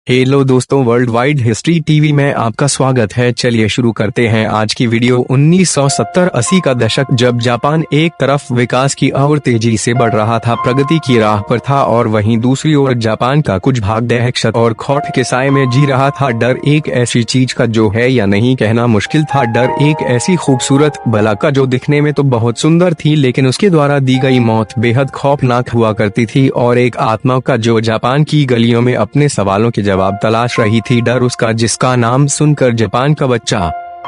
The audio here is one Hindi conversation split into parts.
हेलो दोस्तों, वर्ल्ड वाइड हिस्ट्री टीवी में आपका स्वागत है। चलिए शुरू करते हैं आज की वीडियो। 1970-80 का दशक, जब जापान एक तरफ विकास की और तेजी से बढ़ रहा था, प्रगति की राह पर था, और वहीं दूसरी ओर जापान का कुछ भाग दहशत और खौफ के साए में जी रहा था। डर एक ऐसी चीज का जो है या नहीं कहना मुश्किल था। डर एक ऐसी खूबसूरत बला का जो दिखने में तो बहुत सुंदर थी, लेकिन उसके द्वारा दी गई मौत बेहद खौफनाक हुआ करती थी, और एक आत्मा का जो जापान की गलियों में अपने सवालों के जवाब तलाश रही थी। डर उसका जिसका नाम सुनकर जापान का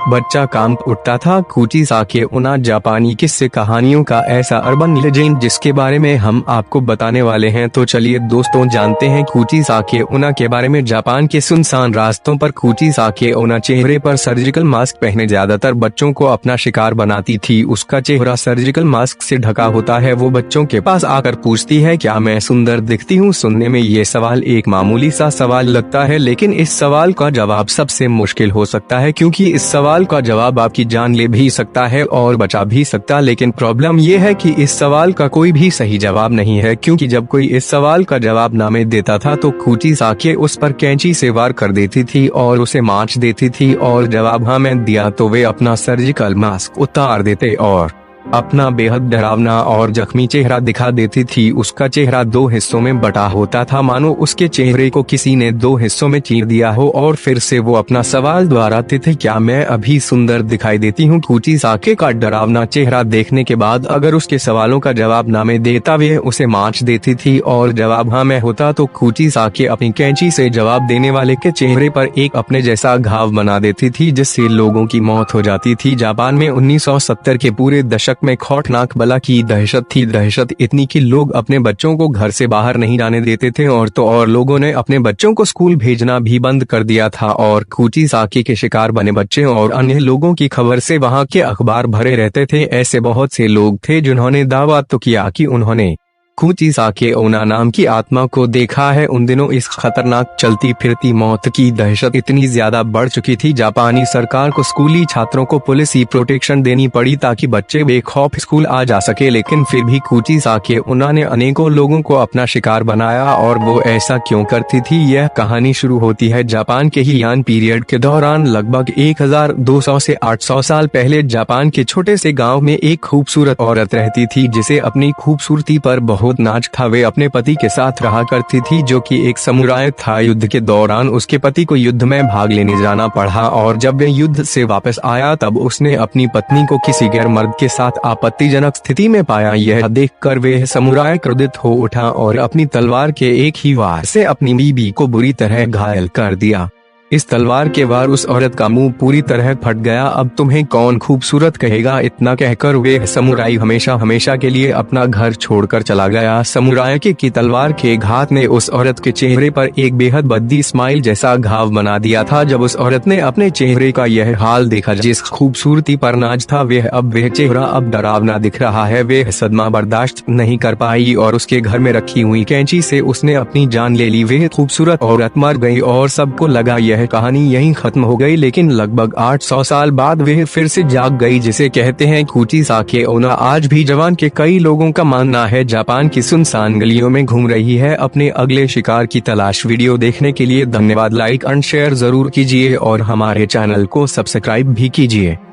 बच्चा कांप उठता था। कुचिसाकी उना, जापानी किस्से कहानियों का ऐसा अर्बन लेजेंड जिसके बारे में हम आपको बताने वाले हैं। तो चलिए दोस्तों, जानते हैं कुचिसाकी उना के बारे में। जापान के सुनसान रास्तों पर कुचिसाकी उना चेहरे पर सर्जिकल मास्क पहने ज्यादातर बच्चों को अपना शिकार बनाती थी। उसका चेहरा सर्जिकल मास्क से ढका होता है। वो बच्चों के पास आकर पूछती है, क्या मैं सुंदर दिखती हूँ? सुनने में ये सवाल एक मामूली सा सवाल लगता है, लेकिन इस सवाल का जवाब सबसे मुश्किल हो सकता है, क्योंकि इस सवाल का जवाब आपकी जान ले भी सकता है और बचा भी सकता। लेकिन प्रॉब्लम यह है कि इस सवाल का कोई भी सही जवाब नहीं है, क्योंकि जब कोई इस सवाल का जवाब ना में देता था तो कुचिसाकी उस पर कैंची से वार कर देती थी और उसे माच देती थी, और जवाब हाँ में दिया तो वे अपना सर्जिकल मास्क उतार देते और अपना बेहद डरावना और जख्मी चेहरा दिखा देती थी। उसका चेहरा दो हिस्सों में बटा होता था, मानो उसके चेहरे को किसी ने दो हिस्सों में चीर दिया हो, और फिर से वो अपना सवाल दोहराते थे, क्या मैं अभी सुंदर दिखाई देती हूँ? कुचिसाकी का डरावना चेहरा देखने के बाद अगर उसके सवालों का जवाब ना में देता वे उसे माच देती थी, और जवाब हाँ में होता तो कुचिसाकी अपनी कैंची से जवाब देने वाले के चेहरे पर एक अपने जैसा घाव बना देती थी, जिससे लोगों की मौत हो जाती थी। जापान में 1970 के पूरे दशक में खौफनाक बला की दहशत थी। दहशत इतनी कि लोग अपने बच्चों को घर से बाहर नहीं जाने देते थे, और लोगों ने अपने बच्चों को स्कूल भेजना भी बंद कर दिया था। और कुचिसाकी के शिकार बने बच्चे और अन्य लोगों की खबर से वहां के अखबार भरे रहते थे। ऐसे बहुत से लोग थे जिन्होंने दावा तो किया कि उन्होंने कुचिसाकी उना नाम की आत्मा को देखा है। उन दिनों इस खतरनाक चलती फिरती मौत की दहशत इतनी ज्यादा बढ़ चुकी थी, जापानी सरकार को स्कूली छात्रों को पुलिस प्रोटेक्शन देनी पड़ी ताकि बच्चे बेखौफ स्कूल आ जा सके। लेकिन फिर भी कुचिसाकी उना ने अनेकों लोगों को अपना शिकार बनाया, और वो ऐसा क्यों करती थी? यह कहानी शुरू होती है जापान के ही यान पीरियड के दौरान। लगभग 1200 से 800 साल पहले जापान के छोटे से गाँव में एक खूबसूरत औरत रहती थी, जिसे अपनी खूबसूरती पर बहुत नाच था। वे अपने पति के साथ रहा करती थी, जो कि एक समुराय था। युद्ध के दौरान उसके पति को युद्ध में भाग लेने जाना पड़ा, और जब वे युद्ध से वापस आया तब उसने अपनी पत्नी को किसी गैर मर्द के साथ आपत्तिजनक स्थिति में पाया। यह देखकर वे समुराय क्रोधित हो उठा और अपनी तलवार के एक ही वार से अपनी बीवी को बुरी तरह घायल कर दिया। इस तलवार के वार उस औरत का मुंह पूरी तरह फट गया। अब तुम्हें कौन खूबसूरत कहेगा? इतना कहकर वे समुराई हमेशा के लिए अपना घर छोड़कर चला गया। समुराय की तलवार के घात ने उस औरत के चेहरे पर एक बेहद भद्दी स्माइल जैसा घाव बना दिया था। जब उस औरत ने अपने चेहरे का यह हाल देखा, जिस खूबसूरती पर नाज था वह चेहरा अब डरावना दिख रहा है, वे सदमा बर्दाश्त नहीं कर पाई और उसके घर में रखी हुई कैंची से उसने अपनी जान ले ली। वह खूबसूरत औरत मर गई और सबको लगा यह कहानी यहीं खत्म हो गई। लेकिन लगभग 800 साल बाद वह फिर से जाग गई, जिसे कहते हैं कुचिसाकी उना। आज भी जापान के कई लोगों का मानना है जापान की सुनसान गलियों में घूम रही है अपने अगले शिकार की तलाश। वीडियो देखने के लिए धन्यवाद। लाइक एंड शेयर जरूर कीजिए और हमारे चैनल को सब्सक्राइब भी कीजिए।